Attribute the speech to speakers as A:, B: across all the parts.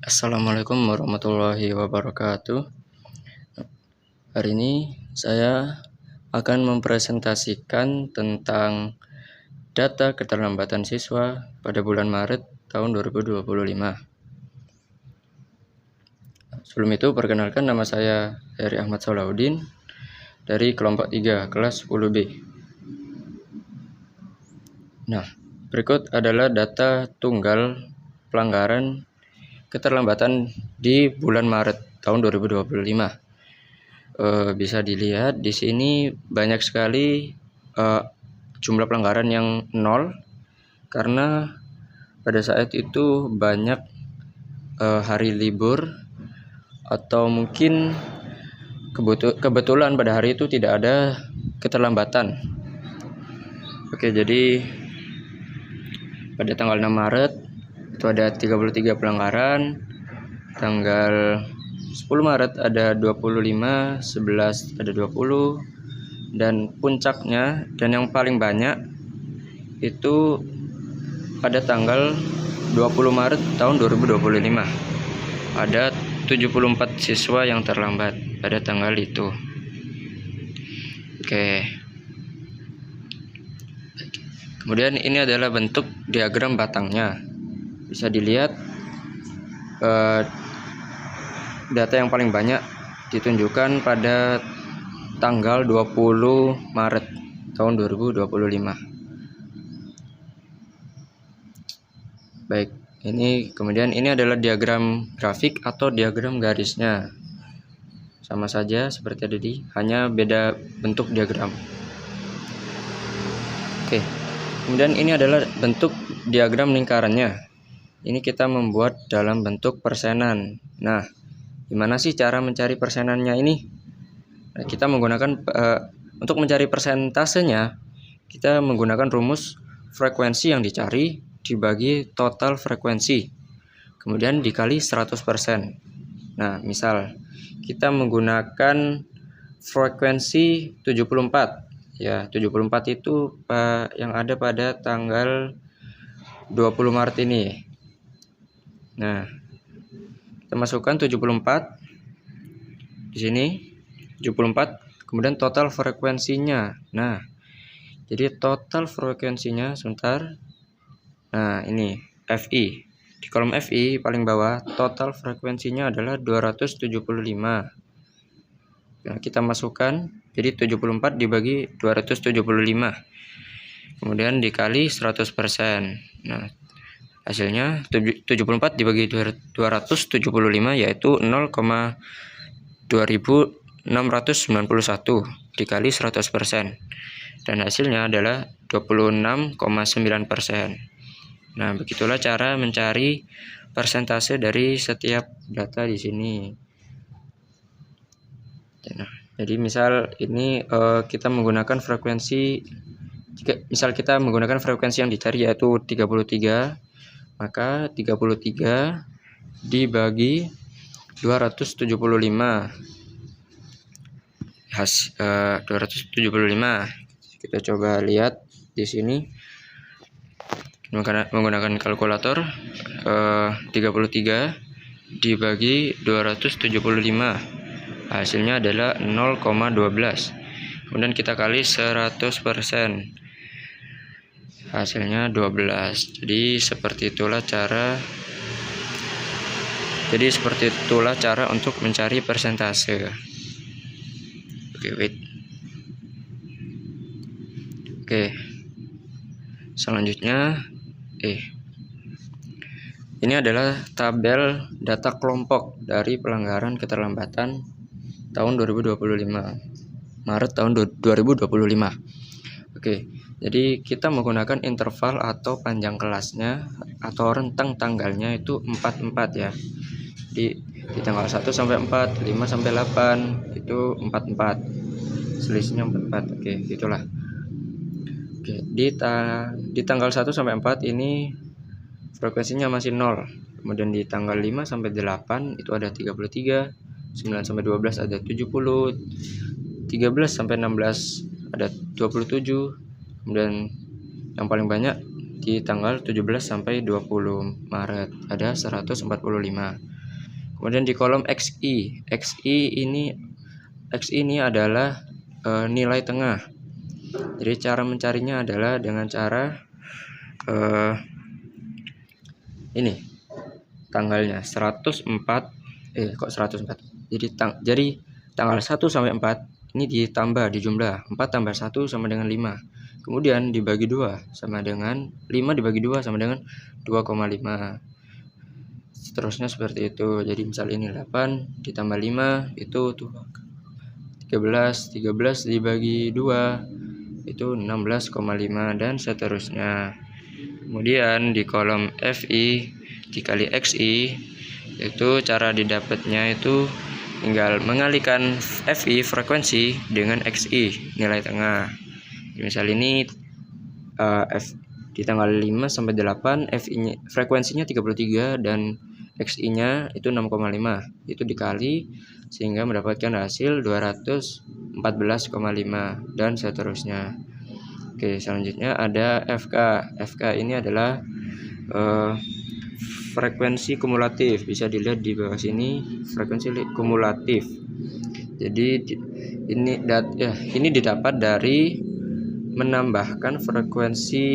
A: Assalamualaikum warahmatullahi wabarakatuh. Hari ini saya akan mempresentasikan tentang data keterlambatan siswa pada bulan Maret tahun 2025. Sebelum itu, perkenalkan, nama saya Heri Ahmad Salahuddin dari kelompok 3 kelas 10B. Nah, berikut adalah data tunggal pelanggaran keterlambatan di bulan Maret tahun 2025. Bisa dilihat di sini banyak sekali jumlah pelanggaran yang 0 karena pada saat itu banyak hari libur atau mungkin kebetulan pada hari itu tidak ada keterlambatan. Oke, jadi pada tanggal 6 Maret itu ada 33 pelanggaran, tanggal 10 Maret ada 25, 11 ada 20, dan puncaknya dan yang paling banyak itu pada tanggal 20 Maret tahun 2025. Ada 74 siswa yang terlambat pada tanggal itu. Oke. Kemudian ini adalah bentuk diagram batangnya. Bisa dilihat data yang paling banyak ditunjukkan pada tanggal 20 Maret tahun 2025. Baik, kemudian ini adalah diagram grafik atau diagram garisnya. Sama saja seperti tadi, hanya beda bentuk diagram. Oke. Kemudian ini adalah bentuk diagram lingkarannya. Ini kita membuat dalam bentuk persenan. Nah, gimana sih cara mencari persenannya ini? Nah, kita menggunakan untuk mencari persentasenya, kita menggunakan rumus frekuensi yang dicari dibagi total frekuensi, kemudian dikali 100%. Nah, misal kita menggunakan frekuensi 74. Ya, 74 itu yang ada pada tanggal 20 Maret ini. Nah, kita masukkan 74 di sini, 74, kemudian total frekuensinya. Nah, jadi total frekuensinya sebentar. Nah, ini FI. Di kolom FI paling bawah, total frekuensinya adalah 275. Nah, kita masukkan, jadi 74 dibagi 275. Kemudian dikali 100%. Nah, hasilnya 74 dibagi 275 yaitu 0,2691 dikali 100%. Dan hasilnya adalah 26,9%. Nah, begitulah cara mencari persentase dari setiap data di sini. Nah, jadi misal ini kita menggunakan frekuensi, misal kita menggunakan frekuensi yang dicari yaitu 33, maka 33 dibagi 275. 275. Kita coba lihat di sini menggunakan kalkulator. 33 dibagi 275, hasilnya adalah 0,12. Kemudian kita kali 100%, hasilnya 12. Jadi seperti itulah cara untuk mencari persentase. Oke. Selanjutnya ini adalah tabel data kelompok dari pelanggaran keterlambatan tahun 2025, Maret tahun 2025. Oke, jadi kita menggunakan interval atau panjang kelasnya atau rentang tanggalnya itu 44 ya. Di tanggal 1 sampai 4, 5 sampai 8 itu 44. Selisihnya 44. Oke, gitulah. Oke, di tanggal 1 sampai 4 ini frekuensinya masih 0. Kemudian di tanggal 5 sampai 8 itu ada 33, 9 sampai 12 ada 70, 13 sampai 16 ada 27. Kemudian yang paling banyak di tanggal 17 sampai 20 Maret ada 145. Kemudian di kolom XI ini adalah nilai tengah. Jadi cara mencarinya adalah dengan cara ini tanggalnya 104. Kok 104? Jadi tanggal 1 sampai 4 ini ditambah di jumlah 4 tambah 1 sama dengan 5. Kemudian dibagi 2 sama dengan 5 dibagi 2 sama dengan 2,5. Seterusnya seperti itu. Jadi misal ini 8 ditambah 5 itu 13 dibagi 2 itu 16,5 dan seterusnya. Kemudian di kolom FI dikali XI, itu cara didapatnya itu tinggal mengalihkan FI frekuensi dengan XI nilai tengah. Misal ini di tanggal 5 sampai 8 FI-nya frekuensinya 33 dan XI-nya itu 6,5. Itu dikali sehingga mendapatkan hasil 214,5 dan seterusnya. Oke, selanjutnya ada FK. FK ini adalah frekuensi kumulatif. Bisa dilihat di bawah sini, frekuensi kumulatif. Jadi ini didapat dari menambahkan frekuensi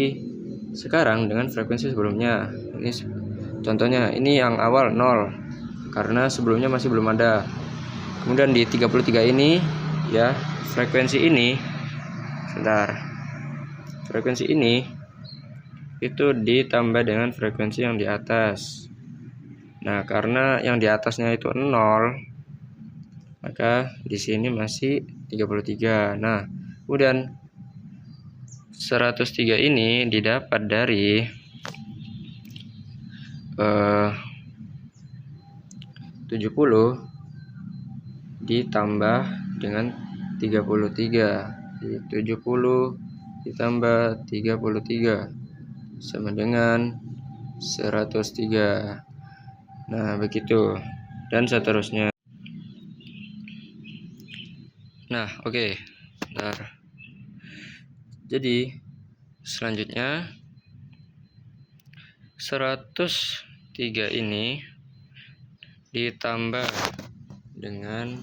A: sekarang dengan frekuensi sebelumnya. Ini contohnya, ini yang awal 0 karena sebelumnya masih belum ada. Kemudian di 33 ini ya, frekuensi ini itu ditambah dengan frekuensi yang di atas. Nah, karena yang di atasnya itu 0, maka di sini masih 33. Nah, kemudian 103 ini didapat dari 70 ditambah dengan 33. Jadi 70 ditambah 33 sama dengan 103. Nah, begitu dan seterusnya. Nah, oke. Jadi selanjutnya 103 ini ditambah dengan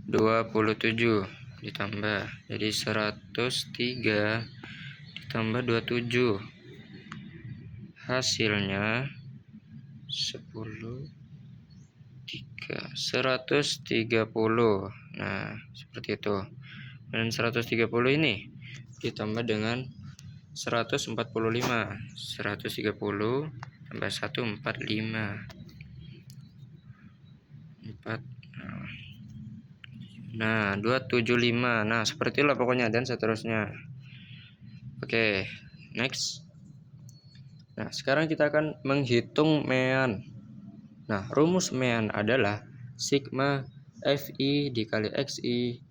A: 27 ditambah. Jadi 103 ditambah 27 hasilnya 130. Nah, seperti itu. Dan 130 ini ditambah dengan 145. 130 tambah 145. Nah, 275. Nah, seperti itulah pokoknya dan seterusnya. Oke, next. Nah, sekarang kita akan menghitung mean. Nah, rumus mean adalah sigma FI dikali XI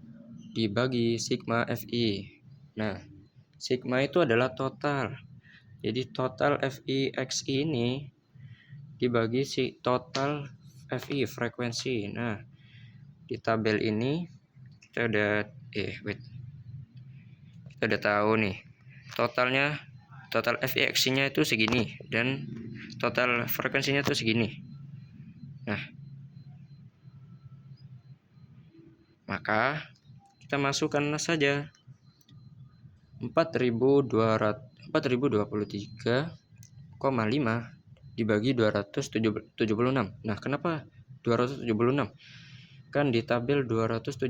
A: dibagi sigma FI. Nah, sigma itu adalah total. Jadi total FI XI ini dibagi total FI frekuensi. Nah, di tabel ini kita udah kita udah tahu nih total FI XI-nya itu segini dan total frekuensinya itu segini. Nah, maka kita masukkan saja 4023,5 dibagi 276. Nah, kenapa 276? Kan di tabel 275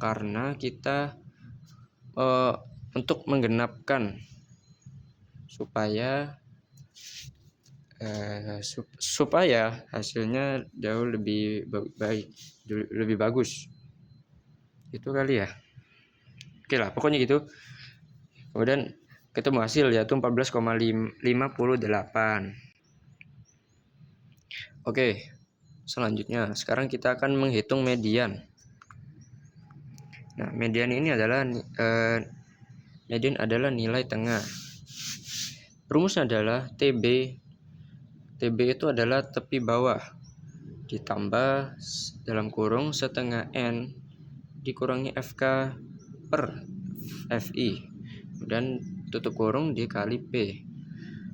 A: karena kita untuk menggenapkan supaya hasilnya jauh lebih baik, lebih bagus. Itu kali ya. Oke lah, pokoknya gitu. Kemudian ketemu hasil yaitu 14,58. Oke, selanjutnya sekarang kita akan menghitung median. Nah, median ini adalah nilai tengah. Rumusnya adalah TB itu adalah tepi bawah ditambah dalam kurung setengah N dikurangi FK per FI dan tutup kurung dikali P.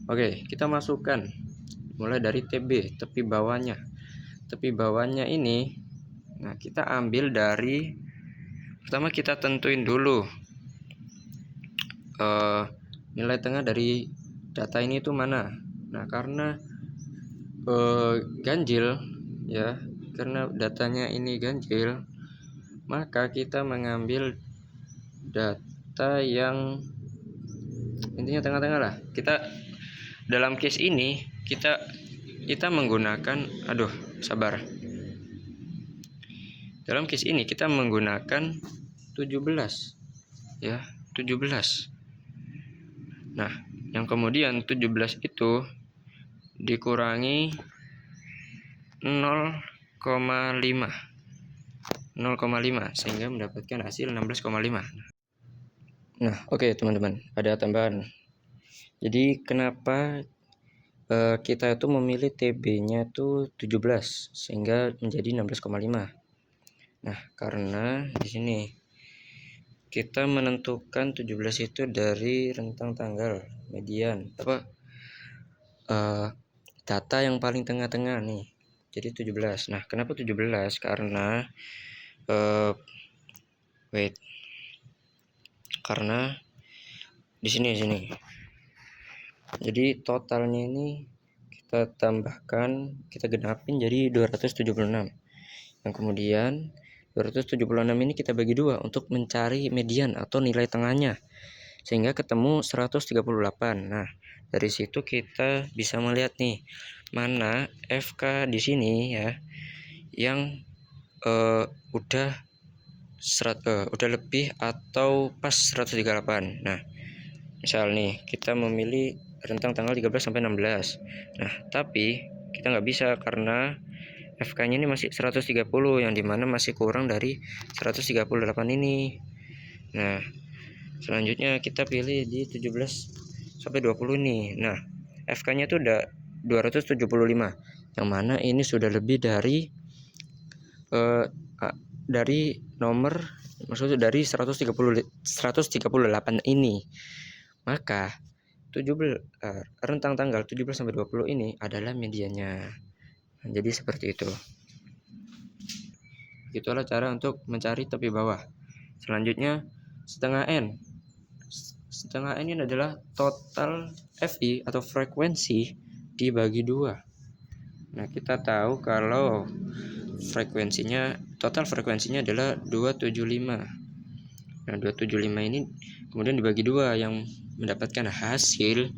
A: Oke, kita masukkan mulai dari TB, tepi bawahnya. Tepi bawahnya ini, nah kita ambil dari, pertama kita tentuin dulu nilai tengah dari data ini itu mana. Nah karena ganjil ya, karena datanya ini ganjil, maka kita mengambil data yang intinya tengah-tengah lah. Kita dalam case ini kita menggunakan, sabar. Dalam case ini kita menggunakan 17 ya, 17. Nah, yang kemudian 17 itu dikurangi 0,5 sehingga mendapatkan hasil 16,5. Nah, oke teman-teman, ada tambahan. Jadi kenapa kita itu memilih TB-nya itu 17 sehingga menjadi 16,5. Nah, karena di sini kita menentukan 17 itu dari rentang tanggal median data yang paling tengah-tengah nih. Jadi 17. Nah, kenapa 17? Karena karena di sini. Jadi totalnya ini kita tambahkan, kita genapin jadi 276. Yang kemudian 276 ini kita bagi 2 untuk mencari median atau nilai tengahnya, sehingga ketemu 138. Nah, dari situ kita bisa melihat nih mana FK di sini ya yang udah lebih atau pas 138. Nah, misal nih kita memilih rentang tanggal 13 sampai 16. Nah, tapi kita nggak bisa karena FK-nya ini masih 130, yang dimana masih kurang dari 138 ini. Nah, selanjutnya kita pilih di 17 sampai 20 nih. Nah, FK-nya itu udah 275, yang mana ini sudah lebih dari nomor, maksudnya dari 138 ini. Maka 17 rentang tanggal 17 sampai 20 ini adalah mediannya. Nah, jadi seperti itu. Itulah cara untuk mencari tepi bawah. Selanjutnya setengah N. Setengah N ini adalah total FI atau frekuensi dibagi 2. Nah, kita tahu kalau total frekuensinya adalah 275. Nah, 275 ini kemudian dibagi 2 yang mendapatkan hasil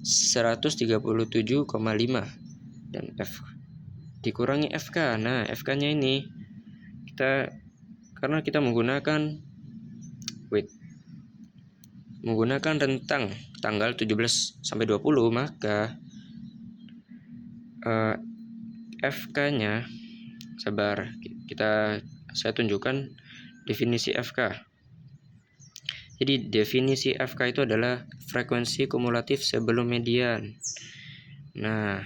A: 137,5 dan F dikurangi FK. Nah, FK-nya ini karena kita menggunakan rentang tanggal 17 sampai 20, maka FK-nya, saya tunjukkan definisi FK. Jadi definisi FK itu adalah frekuensi kumulatif sebelum median. Nah,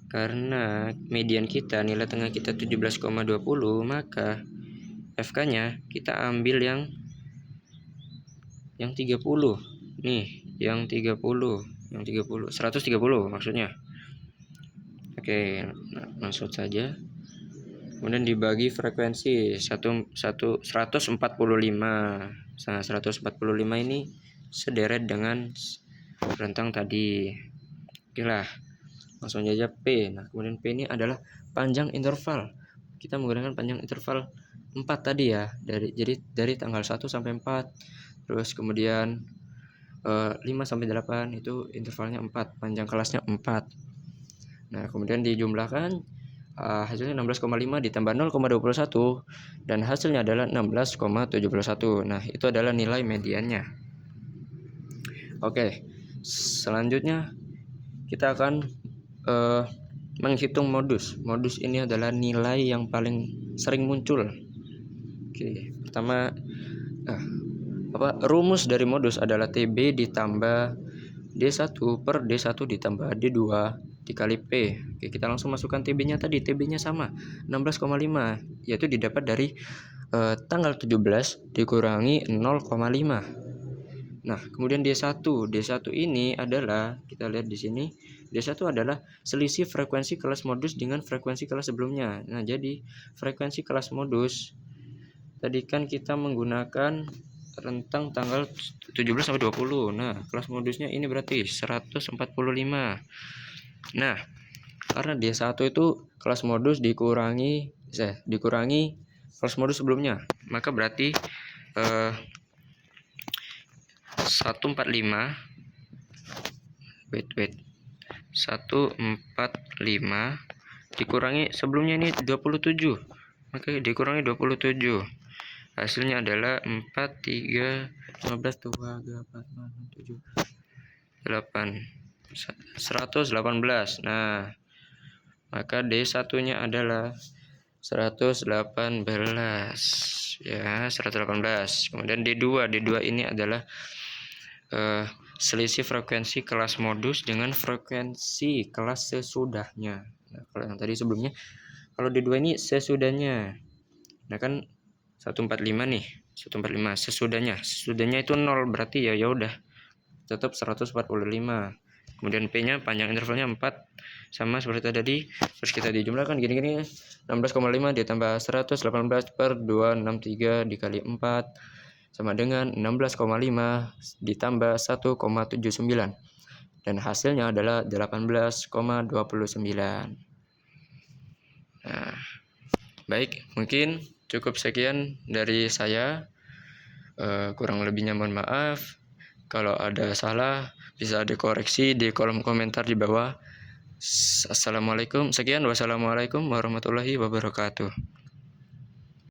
A: karena median kita, nilai tengah kita 17,20, maka FK-nya kita ambil yang 30. Nih, yang 130 maksudnya. Oke, nah, langsung saja. Kemudian dibagi frekuensi 145. Nah, 145 ini sederet dengan rentang tadi. Oke lah, langsung saja P. Nah, kemudian P ini adalah panjang interval. Kita menggunakan panjang interval 4 tadi ya. Dari tanggal 1 sampai 4. Terus kemudian 5 sampai 8 itu intervalnya 4, panjang kelasnya 4. Nah, kemudian dijumlahkan hasilnya 16,5 ditambah 0,21 dan hasilnya adalah 16,71. Nah, itu adalah nilai mediannya. Oke, selanjutnya kita akan menghitung modus. Modus ini adalah nilai yang paling sering muncul. Oke, pertama rumus dari modus adalah TB ditambah D1 per D1 ditambah D2 dikali P. Oke, kita langsung masukkan TB-nya tadi. TB-nya sama 16,5, yaitu didapat dari tanggal 17 dikurangi 0,5. Nah, kemudian D1 ini adalah, kita lihat di sini, D1 adalah selisih frekuensi kelas modus dengan frekuensi kelas sebelumnya. Nah, jadi frekuensi kelas modus tadi kan kita menggunakan rentang tanggal 17 sampai 20. Nah, kelas modusnya ini berarti 145. Nah, karena D1 itu kelas modus dikurangi kelas modus sebelumnya, maka berarti 145 145 dikurangi sebelumnya ini 27, maka dikurangi 27, hasilnya adalah 4, 3, 15, 2, 8, 118. Nah, maka D1 nya adalah 118 ya, 118. Kemudian D2 ini adalah selisih frekuensi kelas modus dengan frekuensi kelas sesudahnya. Nah, kalau yang tadi sebelumnya, kalau D2 ini sesudahnya. Nah, kan 145 nih, 145 sesudahnya itu 0, berarti ya udah tetap 145. Kemudian P-nya panjang intervalnya 4, sama seperti tadi. Terus kita dijumlahkan gini-gini, 16,5 ditambah 118 per 263 dikali 4 sama dengan 16,5 ditambah 1,79, dan hasilnya adalah 18,29. Nah, baik, mungkin cukup sekian dari saya. Kurang lebihnya mohon maaf. Kalau ada salah bisa dikoreksi di kolom komentar di bawah. Assalamualaikum. Sekian, wassalamualaikum warahmatullahi wabarakatuh.